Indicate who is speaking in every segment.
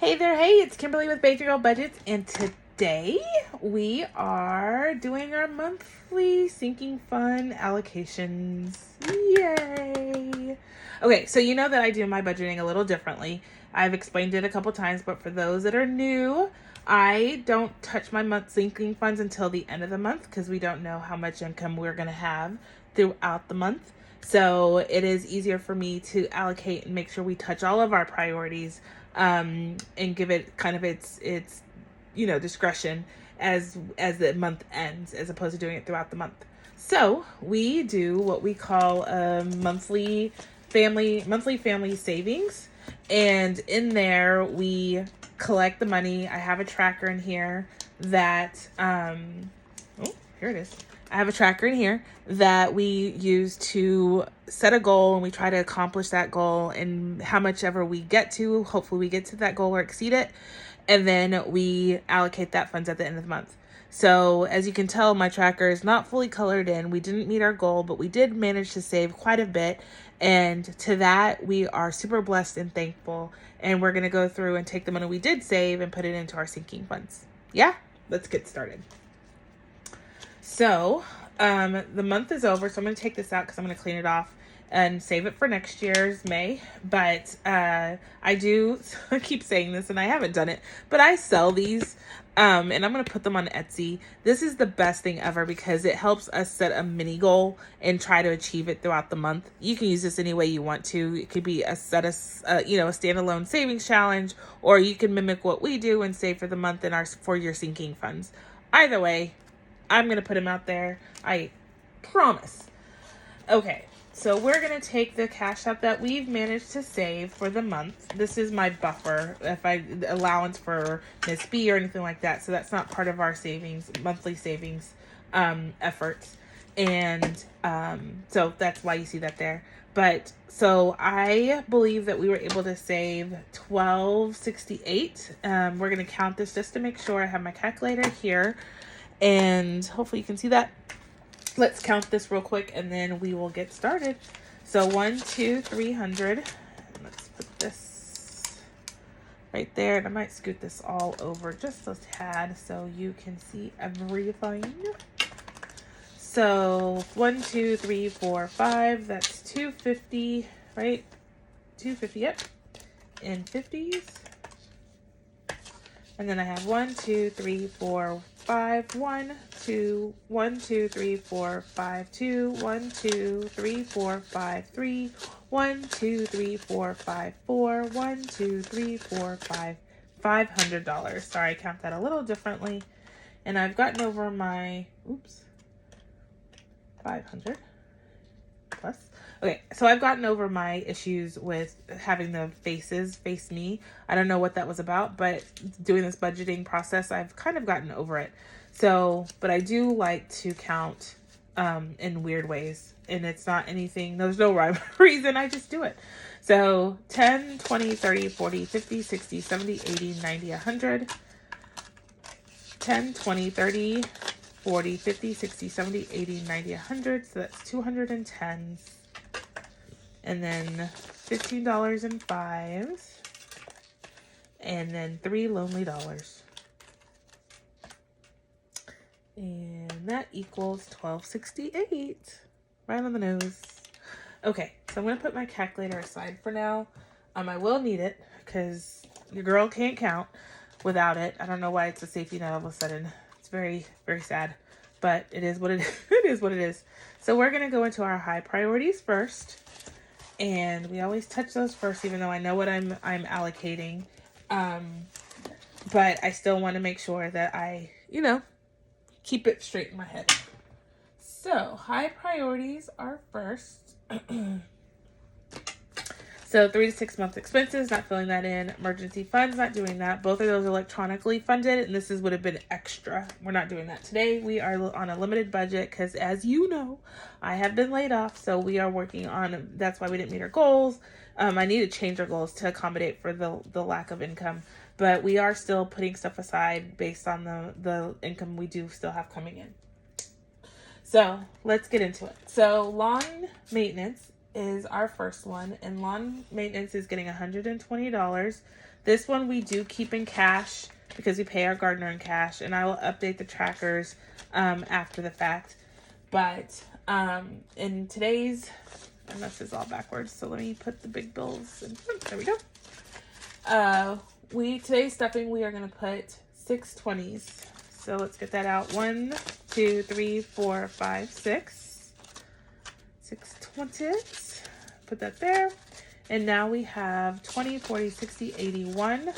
Speaker 1: Hey there, hey, it's Kimberly with Bajan Girl Budgets, and today we are doing our monthly sinking fund allocations. Yay! Okay, so you know that I do my budgeting a little differently. I've explained it a couple times, but for those that are new, I don't touch my month sinking funds until the end of the month because we don't know how much income we're going to have throughout the month. So it is easier for me to allocate and make sure we touch all of our priorities, and give it kind of its discretion as the month ends, as opposed to doing it throughout the month. So we do what we call a monthly family savings, and in there we collect the money. I have a tracker in here that here it is. I have a tracker in here that we use to set a goal, and we try to accomplish that goal, and how much ever we get to, hopefully we get to that goal or exceed it. And then we allocate that funds at the end of the month. So as you can tell, my tracker is not fully colored in. We didn't meet our goal, but we did manage to save quite a bit. And to that, we are super blessed and thankful. And we're going to go through and take the money we did save and put it into our sinking funds. Yeah, let's get started. So the month is over, so I'm going to take this out because I'm going to clean it off and save it for next year's May. But I keep saying this and I haven't done it, but I sell these and I'm going to put them on Etsy. This is the best thing ever because it helps us set a mini goal and try to achieve it throughout the month. You can use this any way you want to. It could be a standalone savings challenge, or you can mimic what we do and save for the month for your sinking funds. Either way, I'm going to put them out there. I promise. Okay, so we're going to take the cash out that we've managed to save for the month. This is my buffer, allowance for Miss B or anything like that. So that's not part of our monthly savings efforts. And so that's why you see that there. But so I believe that we were able to save $12.68. We're going to count this just to make sure. I have my calculator here, and hopefully you can see that. Let's count this real quick and then we will get started. So 1, 2, 300. Let's put this right there. And I might scoot this all over just a tad so you can see everything. So 1, 2, 3, 4, 5. That's 250, right? 250, yep. In 50s. And then I have 1, 2, 3, 4, 5, 1, 2, 1, 2, 3, 4, 5, 2, 1, 2, 3, 4, 5, 3, 1, 2, 3, 4, 5, 4, 1, 2, 3, 4, 5, $500. Sorry, I count that a little differently. And I've gotten over my, 500 plus. Okay, so I've gotten over my issues with having the faces face me. I don't know what that was about, but doing this budgeting process, I've kind of gotten over it. So, but I do like to count in weird ways. And it's not anything, there's no rhyme or reason, I just do it. So 10, 20, 30, 40, 50, 60, 70, 80, 90, 100. 10, 20, 30, 40, 50, 60, 70, 80, 90, 100. So that's 210s. And then $15 in fives. And then 3 lonely dollars. And that equals $12.68. Right on the nose. Okay, so I'm going to put my calculator aside for now. I will need it because your girl can't count without it. I don't know why it's a safety net all of a sudden. It's very, very sad. But it is what it is. It is what it is. So we're going to go into our high priorities first. And we always touch those first, even though I know what I'm allocating. But I still want to make sure that I, keep it straight in my head. So high priorities are first. So 3 to 6 month expenses, not filling that in. Emergency funds, not doing that. Both of those electronically funded, and this would have been extra. We're not doing that today. We are on a limited budget because, as you know, I have been laid off, so we are working on, that's why we didn't meet our goals. I need to change our goals to accommodate for the lack of income, but we are still putting stuff aside based on the income we do still have coming in. So let's get into it. So lawn maintenance is our first one, and lawn maintenance is getting $120. This one we do keep in cash because we pay our gardener in cash, and I will update the trackers after the fact. But in today's, and this is all backwards, so let me put the big bills in. There we go. Today's stuffing, we are going to put 6 20s. So let's get that out. 1, 2, 3, 4, 5, 6. 6 20s. Put that there. And now we have 20, 40, 60, 81,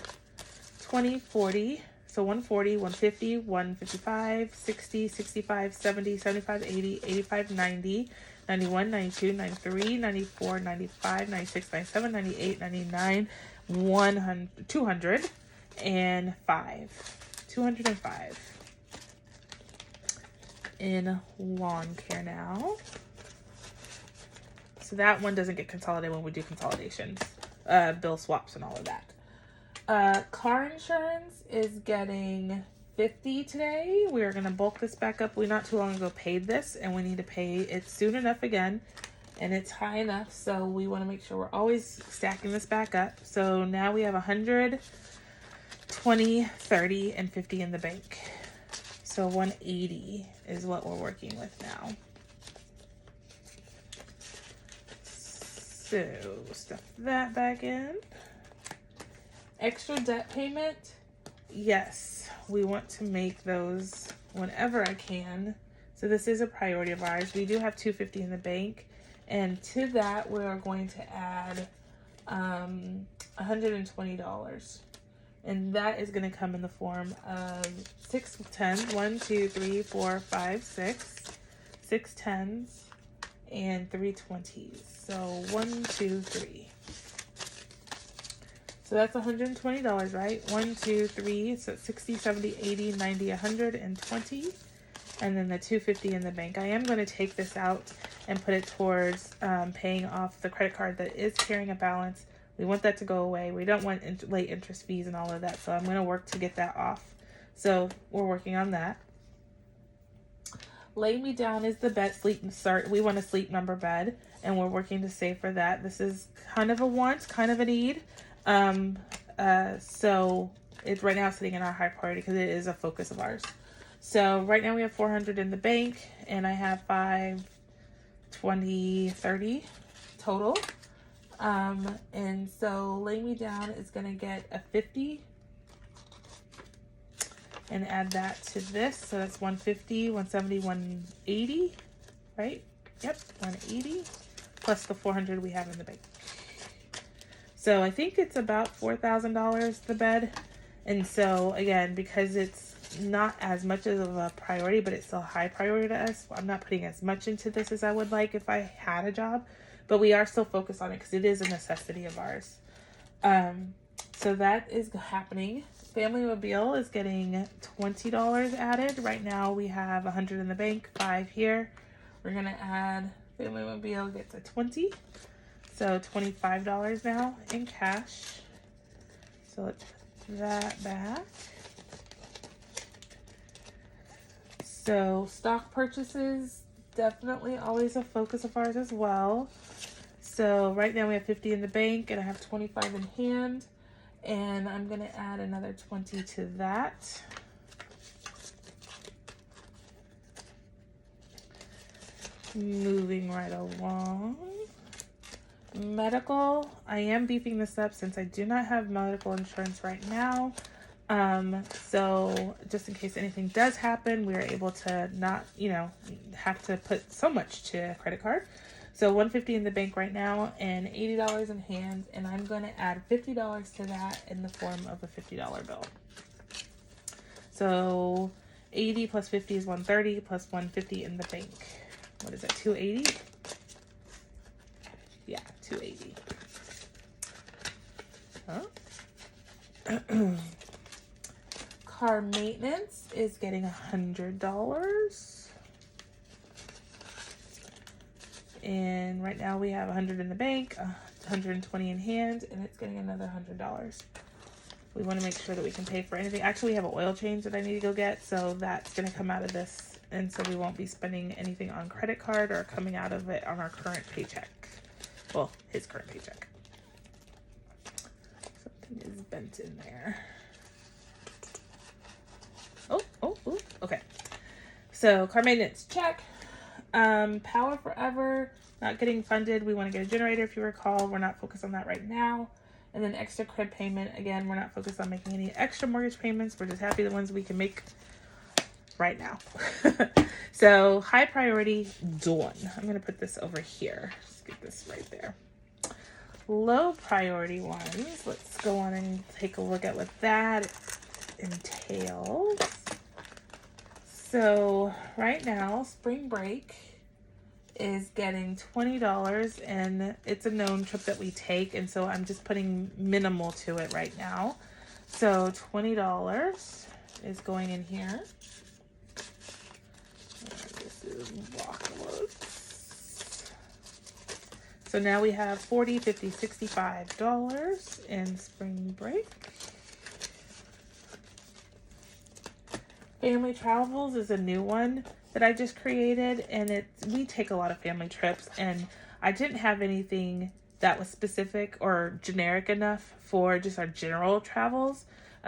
Speaker 1: 20, 40. So 140, 150, 155, 60, 65, 70, 75, 80, 85, 90, 91, 92, 93, 94, 95, 96, 97, 98, 99, 100, 205. 205 in lawn care now. So that one doesn't get consolidated when we do consolidations, bill swaps and all of that. Car insurance is getting $50 today. We are going to bulk this back up. We not too long ago paid this, and we need to pay it soon enough again, and it's high enough, so we want to make sure we're always stacking this back up. So now we have 100, 20, 30, and 50 in the bank. So 180 is what we're working with now. So stuff that back in. Extra debt payment. Yes, we want to make those whenever I can. So this is a priority of ours. We do have $250 in the bank, and to that we are going to add $120. And that is going to come in the form of 6 10s, 1, 2, 3, 4, 5, 6, 6 10s, and 3 20s. So 1, 2, 3. So that's $120, right? 1, 2, 3. So 60, 70, 80, 90, 120. And then the $250 in the bank. I am going to take this out and put it towards paying off the credit card that is carrying a balance. We want that to go away. We don't want late interest fees and all of that. So I'm going to work to get that off. So we're working on that. Lay me down is the bed sleep start. We want a sleep number bed, and we're working to save for that. This is kind of a want, kind of a need. So it's right now sitting in our high priority because it is a focus of ours. So right now we have 400 in the bank, and I have 5, 20, 30 total. And so Lay Me Down is going to get a 50 and add that to this. So that's 150, 170, 180, right? Yep, 180 plus the 400 we have in the bank. So I think it's about $4,000 the bed. And so again, because it's not as much of a priority, but it's still high priority to us, I'm not putting as much into this as I would like if I had a job. But we are still focused on it because it is a necessity of ours. So that is happening. Family Mobile is getting $20 added. Right now we have 100 in the bank, 5 here. We're going to add Family Mobile gets a 20. So $25 now in cash. So let's put that back. So stock purchases, definitely always a focus of ours as well. So right now we have 50 in the bank, and I have 25 in hand, and I'm going to add another 20 to that. Moving right along. Medical, I am beefing this up since I do not have medical insurance right now. So just in case anything does happen, we are able to not, have to put so much to a credit card. So $150 in the bank right now and $80 in hand, and I'm going to add $50 to that in the form of a $50 bill. So 80 plus 50 is 130 plus 150 in the bank. What is that, 280? Yeah, 280. Huh? Car maintenance is getting $100. And right now we have 100 in the bank, 120 in hand, and it's getting another $100. We want to make sure that we can pay for anything. Actually, we have an oil change that I need to go get, so that's going to come out of this. And so we won't be spending anything on credit card or coming out of it on our current paycheck. Well, his current paycheck. Something is bent in there. Oh, okay. So car maintenance, check. Power forever, not getting funded. We want to get a generator, if you recall. We're not focused on that right now. And then extra crib payment. Again, we're not focused on making any extra mortgage payments. We're just happy the ones we can make right now. So high priority, done. I'm going to put this over here. Let's get this right there. Low priority ones. Let's go on and take a look at what that entails. So right now, spring break is getting $20, and it's a known trip that we take, and so I'm just putting minimal to it right now. So $20 is going in here. This is Walkalos. So now we have $40, $50, $65 in spring break. Family travels is a new one that I just created, and we take a lot of family trips, and I didn't have anything that was specific or generic enough for just our general travels.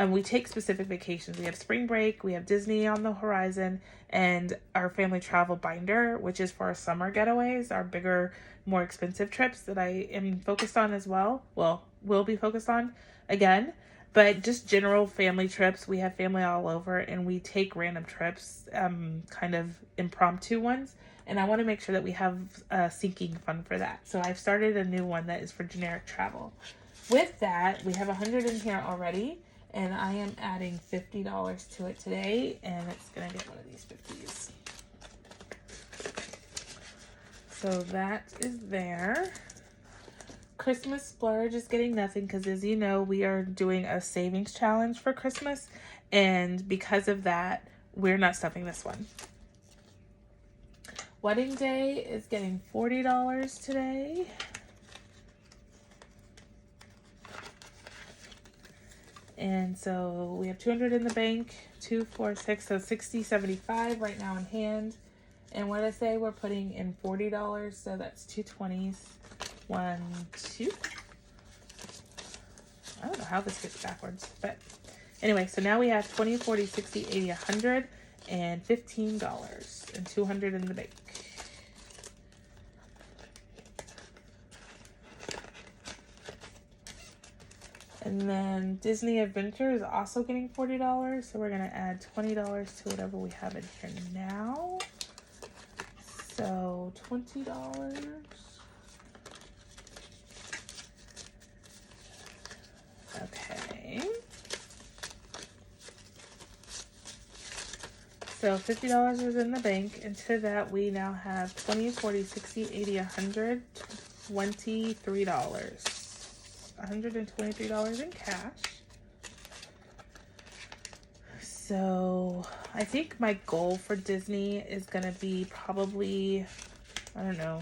Speaker 1: We take specific vacations. We have spring break, we have Disney on the horizon, and our family travel binder, which is for our summer getaways, our bigger, more expensive trips that I am focused on as well. Well, will be focused on again. But just general family trips, we have family all over, and we take random trips, kind of impromptu ones. And I want to make sure that we have sinking fund for that. So I've started a new one that is for generic travel. With that, we have 100 in here already, and I am adding $50 to it today, and it's going to get one of these 50s. So that is there. Christmas splurge is getting nothing because, as you know, we are doing a savings challenge for Christmas, and because of that, we're not stuffing this one. Wedding day is getting $40 today. And so we have 200 in the bank, 2, 4, 6, so 60, 75 right now in hand. And what I say, we're putting in $40, so that's 2 20s. 1, 2. I don't know how this gets backwards, but anyway, so now we have 20, 40, 60, 80, 100, and $15, and 200 in the bank. And then Disney Adventure is also getting $40, so we're going to add $20 to whatever we have in here now. So $20. Okay. So $50 is in the bank. And to that, we now have 20, 40, 60, 80, 100, $23. $123 in cash. So I think my goal for Disney is going to be probably, I don't know,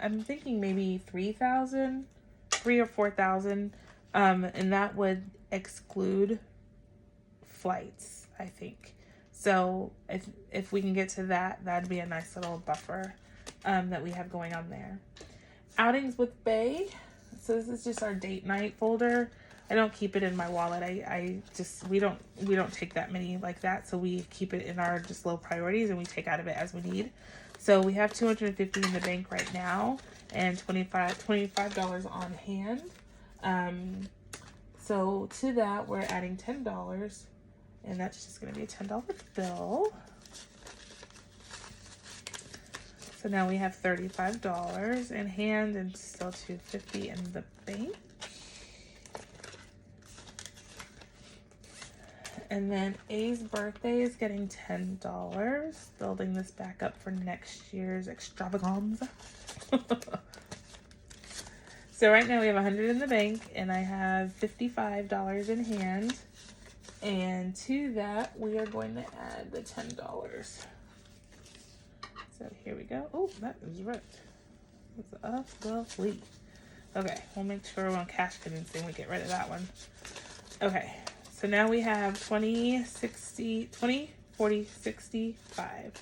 Speaker 1: I'm thinking maybe 3,000, 3 or 4,000. And that would exclude flights, I think. So if we can get to that, that'd be a nice little buffer that we have going on there. Outings with Bay. So this is just our date night folder. I don't keep it in my wallet. We don't take that many like that. So we keep it in our just low priorities, and we take out of it as we need. So we have $250 in the bank right now, and $25 on hand. So to that, we're adding $10, and that's just going to be a $10 bill. So now we have $35 in hand and still $250 in the bank. And then A's birthday is getting $10, building this back up for next year's extravaganza. So right now we have 100 in the bank, and I have $55 in hand. And to that, we are going to add the $10. So here we go. Oh, that is ripped. That's lovely. Okay, we'll make sure we're on cash convincing. We get rid of that one. Okay, so now we have 20, 40, 65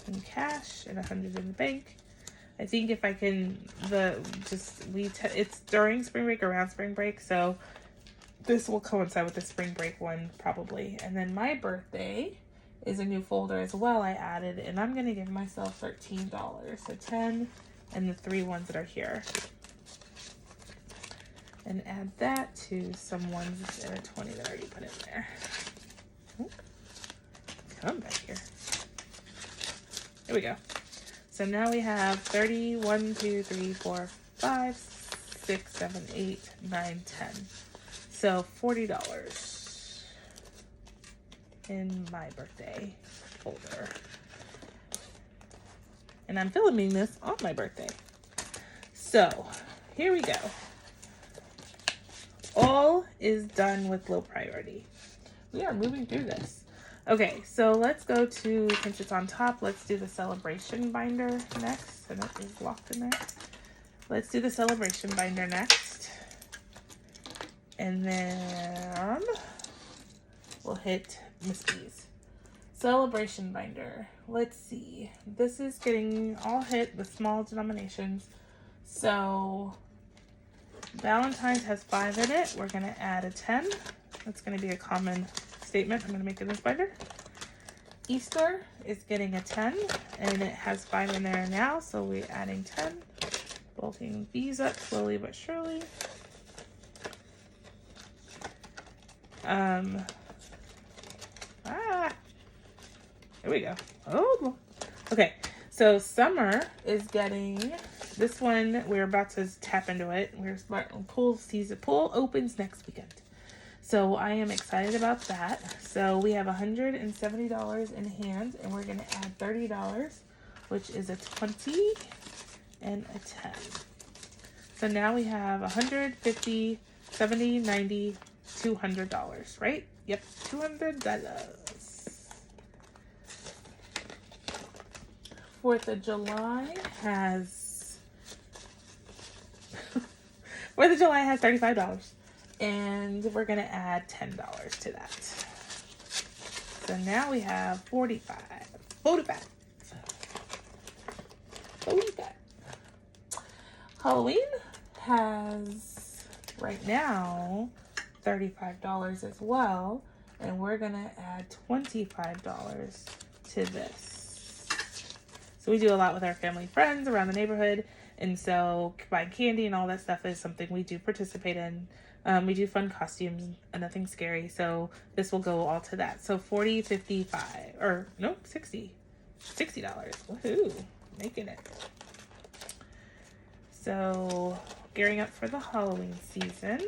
Speaker 1: in cash and 100 in the bank. I think if I can, it's during spring break, around spring break, so this will coincide with the spring break one probably. And then my birthday is a new folder as well I added, and I'm gonna give myself $13. So 10 and the 3 ones that are here. And add that to some ones and a 20 that I already put in there. Ooh. Come back here. Here we go. So now we have 30, 1, 2, 3, 4, 5, 6, 7, 8, 9, 10. So $40 in my birthday folder. And I'm filming this on my birthday. So here we go. All is done with low priority. We are moving through this. Okay, so let's go to, since it's on top, let's do the celebration binder next. And it is locked in there. Let's do the celebration binder next. And then we'll hit Miss B's. Celebration binder. Let's see. This is getting all hit with small denominations. So Valentine's has 5 in it. We're going to add a 10. That's going to be a common statement I'm going to make in this binder. Easter is getting a 10, and it has 5 in there now, so we're adding 10. Bulking these up slowly but surely. Here we go. Oh, okay. So summer is getting this one. We're about to tap into it. We're starting pool season. Pool opens next weekend, so I am excited about that. So we have $170 in hand, and we're gonna add $30, which is a 20 and a 10. So now we have $150, $70, $90, $200, right? Yep, $200. 4th of July has $35, and we're gonna add $10 to that. So now we have 45. Halloween has right now $35 as well, and we're gonna add $25 to this. So we do a lot with our family friends around the neighborhood, and so buying candy and all that stuff is something we do participate in. We do fun costumes and nothing scary, so this will go all to that. So 40, 55, or no, 60. $60. Woohoo, making it. So gearing up for the Halloween season.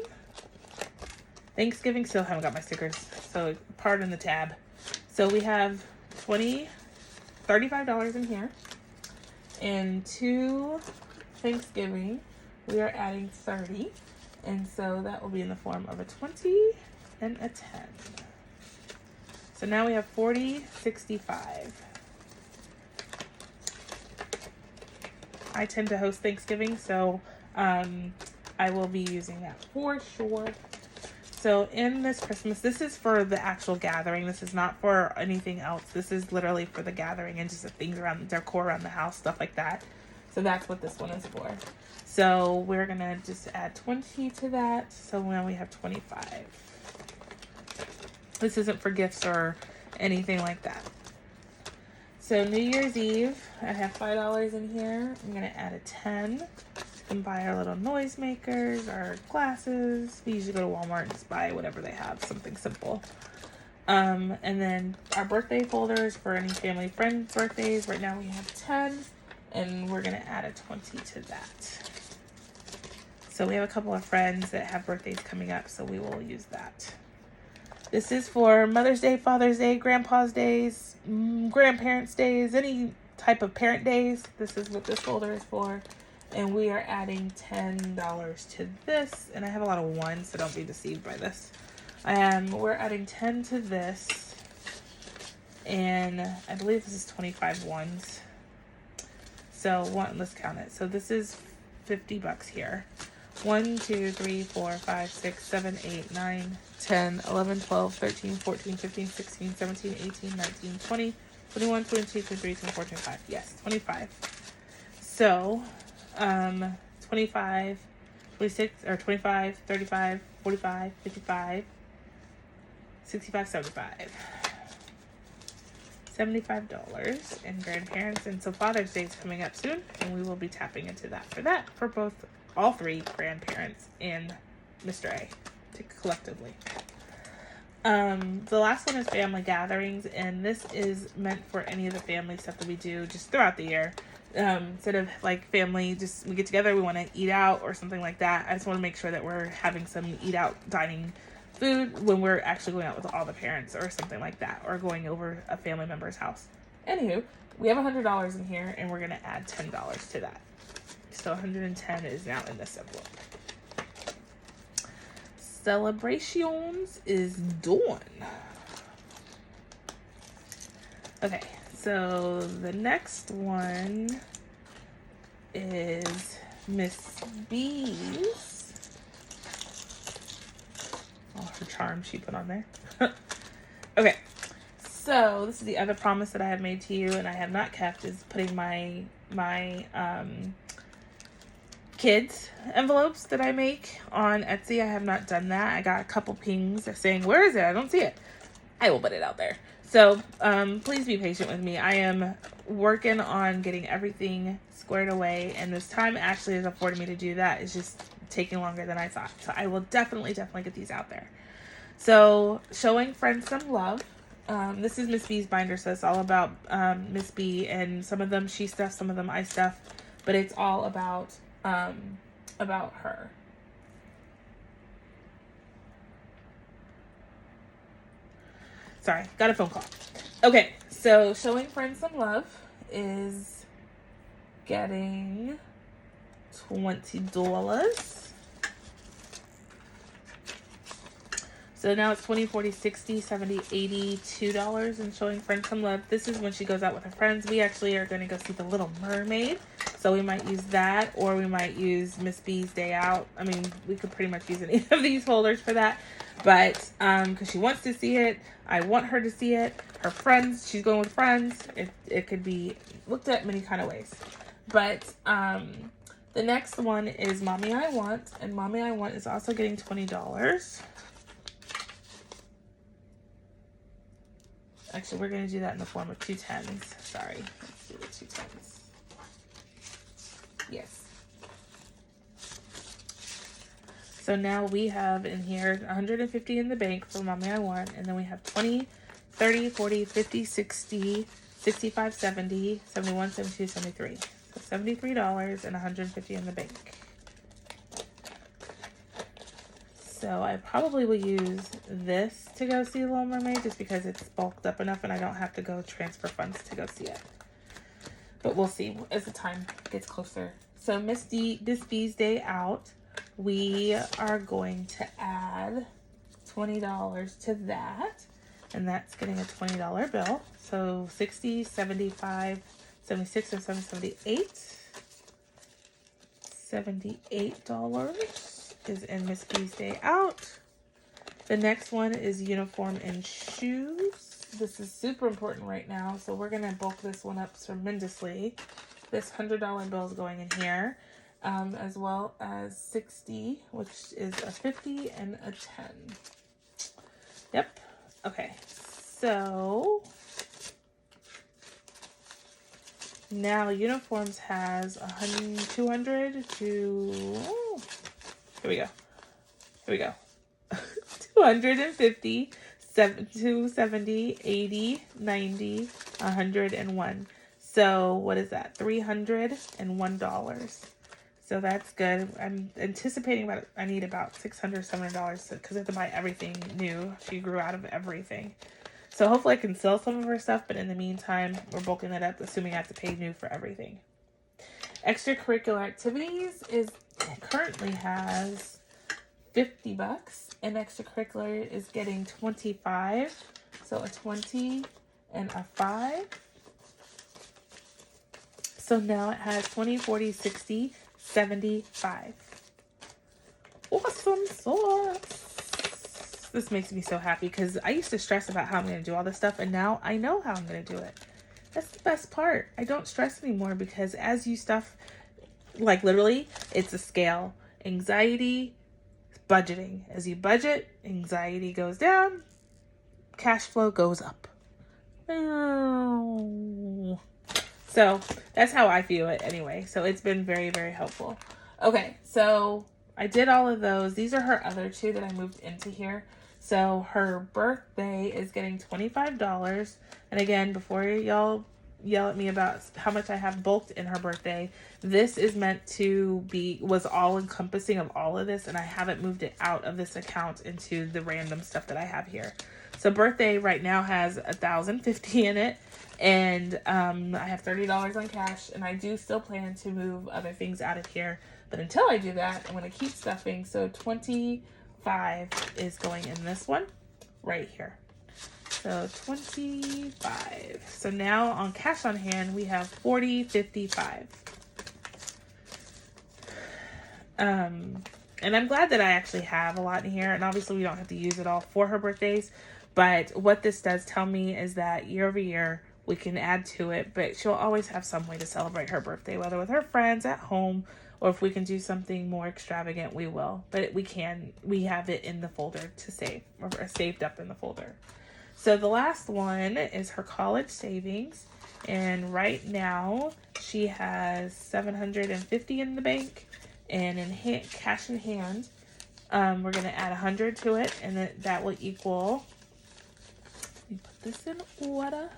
Speaker 1: Thanksgiving, still haven't got my stickers, so pardon the tab. So we have $35 in here. And to Thanksgiving, we are adding 30. And so that will be in the form of a 20 and a 10. So now we have 40, 65. I tend to host Thanksgiving, so I will be using that for sure. So in this Christmas, this is for the actual gathering. This is not for anything else. This is literally for the gathering and just the things around the decor around the house, stuff like that. So that's what this one is for. So we're going to just add 20 to that. So now we have 25. This isn't for gifts or anything like that. So New Year's Eve, I have $5 in here. I'm going to add a 10. And buy our little noisemakers, our glasses. We usually go to Walmart and just buy whatever they have, something simple. And then our birthday folders for any family friends' birthdays. Right now we have 10, and we're gonna add a 20 to that. So we have a couple of friends that have birthdays coming up, so we will use that. This is for Mother's Day, Father's Day, Grandpa's Days, Grandparents' Days, any type of parent days. This is what this folder is for. And we are adding $10 to this. And I have a lot of ones, so don't be deceived by this. We're adding 10 to this. And I believe this is 25 ones. So let's count it. So this is $50 here. 1, 2, 3, 4, 5, 6, 7, 8, 9, 10, 11, 12, 13, 14, 15, 16, 17, 18, 19, 20, 21, 22, 23, 24, 25. Yes, 25. So, 25, 26, or 25, 35, 45, 55, 65, 75. $75 in grandparents. And so Father's Day is coming up soon, and we will be tapping into that for all three grandparents and Mr. A collectively. The last one is family gatherings, and this is meant for any of the family stuff that we do just throughout the year. Instead of like family, just we get together, we want to eat out or something like that. I just want to make sure that we're having some eat out dining food when we're actually going out with all the parents or something like that, or going over a family member's house. Anywho, we have $100 in here, and we're going to add $10 to that. So 110 is now in this envelope. Celebrations is done. Okay, so the next one is Miss B's. Oh, her charm she put on there. Okay, so this is the other promise that I have made to you and I have not kept, is putting my kids envelopes that I make on Etsy. I have not done that. I got a couple pings saying, where is it? I don't see it. I will put it out there. So please be patient with me. I am working on getting everything squared away, and this time Ashley has afforded me to do that. It's just taking longer than I thought. So I will definitely get these out there. So showing friends some love. This is Miss B's binder, so it's all about Miss B, and some of them she stuffs, some of them I stuff, but it's all about her. Sorry, got a phone call. Okay, so showing friends some love is getting $20. So now it's 20, 40, 60, 70, 80, $2 and showing friends some love. This is when she goes out with her friends. We actually are going to go see The Little Mermaid. So we might use that, or we might use Miss B's Day Out. I mean, we could pretty much use any of these holders for that. But because she wants to see it, I want her to see it. Her friends, she's going with friends. It could be looked at many kind of ways. But the next one is Mommy I Want. And Mommy I Want is also getting $20. Actually, we're going to do that in the form of 2 10s. Sorry. Let's do the 2 10s. Yes. So now we have in here 150 in the bank for Mommy I Want. And then we have 20, 30, 40, 50, 60, 65, 70, 71, 72, 73. So $73 and 150 in the bank. So I probably will use this to go see Little Mermaid just because it's bulked up enough and I don't have to go transfer funds to go see it. But we'll see as the time gets closer. So Miss B's Day Out, we are going to add $20 to that. And that's getting a $20 bill. So 60, 75, 76, and 78. $78 is in Miss B's Day Out. The next one is uniform and shoes. This is super important right now, so we're going to bulk this one up tremendously. This $100 bill is going in here, as well as 60, which is a 50 and a 10. Yep. Okay. So now uniforms has 200 to... Here we go. 250, 270, 80, 90, 101. So what is that? $301. So that's good. I'm anticipating I need about $600, $700 because I have to buy everything new. She grew out of everything. So hopefully I can sell some of her stuff, but in the meantime, we're bulking it up, assuming I have to pay new for everything. Extracurricular activities currently has $50, and extracurricular is getting 25. So a 20 and a 5. So now it has 20, 40, 60, 75. Awesome sauce. This makes me so happy because I used to stress about how I'm going to do all this stuff, and now I know how I'm going to do it. That's the best part. I don't stress anymore because as you stuff like literally, it's a scale. Anxiety, budgeting. As you budget, anxiety goes down, cash flow goes up. So that's how I feel it anyway. So it's been very, very helpful. Okay, so I did all of those. These are her other two that I moved into here. So her birthday is getting $25. And again, before y'all yell at me about how much I have bulked in her birthday, this is meant to was all encompassing of all of this, and I haven't moved it out of this account into the random stuff that I have here. So birthday right now has $1,050 in it, and I have $30 on cash, and I do still plan to move other things out of here. But until I do that, I'm going to keep stuffing. So 25 is going in this one right here. So 25. So now on cash on hand, we have $40.55. And I'm glad that I actually have a lot in here. And obviously we don't have to use it all for her birthdays. But what this does tell me is that year over year, we can add to it. But she'll always have some way to celebrate her birthday, whether with her friends, at home, or if we can do something more extravagant, we will. But we have it in the folder to save, or saved up in the folder. So the last one is her college savings. And right now she has $750 in the bank. And in cash in hand, we're going to add 100 to it. And that will equal, let me put this in order.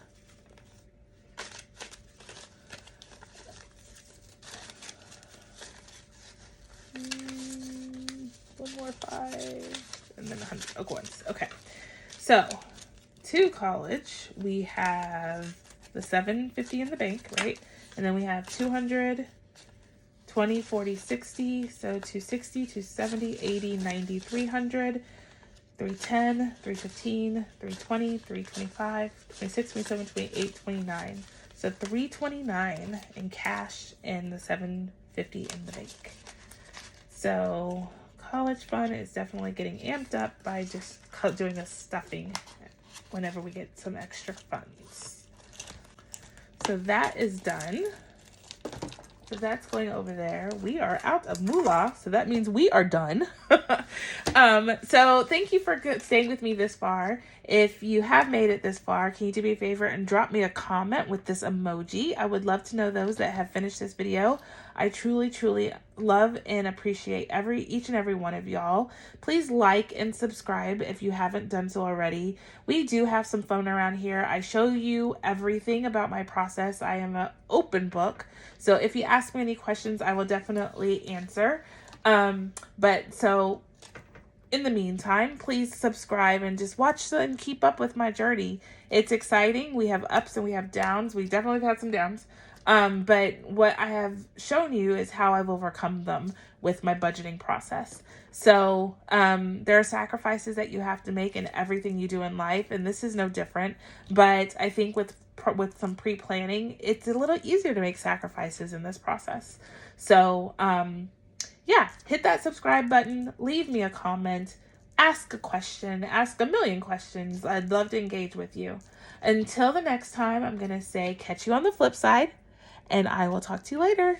Speaker 1: One more 5. And then 100. Oh, once. Okay. So to college, we have the $750 in the bank, right? And then we have 200, 20, 40, 60. So 260, 270, 80, 90, 300, 310, 315, 320, 325, 26, 27, 28, 29. So 329 in cash and the 750 in the bank. So college fund is definitely getting amped up by just doing a stuffing whenever we get some extra funds. So that is done. So that's going over there. We are out of moolah, so that means we are done. So thank you for staying with me this far. If you have made it this far, can you do me a favor and drop me a comment with this emoji? I would love to know those that have finished this video. I truly, truly love and appreciate each and every one of y'all. Please like and subscribe if you haven't done so already. We do have some fun around here. I show you everything about my process. I am an open book. So if you ask me any questions, I will definitely answer. But so in the meantime, please subscribe and just watch and keep up with my journey. It's exciting. We have ups and we have downs. We definitely have had some downs. But what I have shown you is how I've overcome them with my budgeting process. So, there are sacrifices that you have to make in everything you do in life, and this is no different. But I think with some pre-planning, it's a little easier to make sacrifices in this process. So, yeah, hit that subscribe button, leave me a comment, ask a question, ask a million questions. I'd love to engage with you. Until the next time, I'm going to say catch you on the flip side, and I will talk to you later.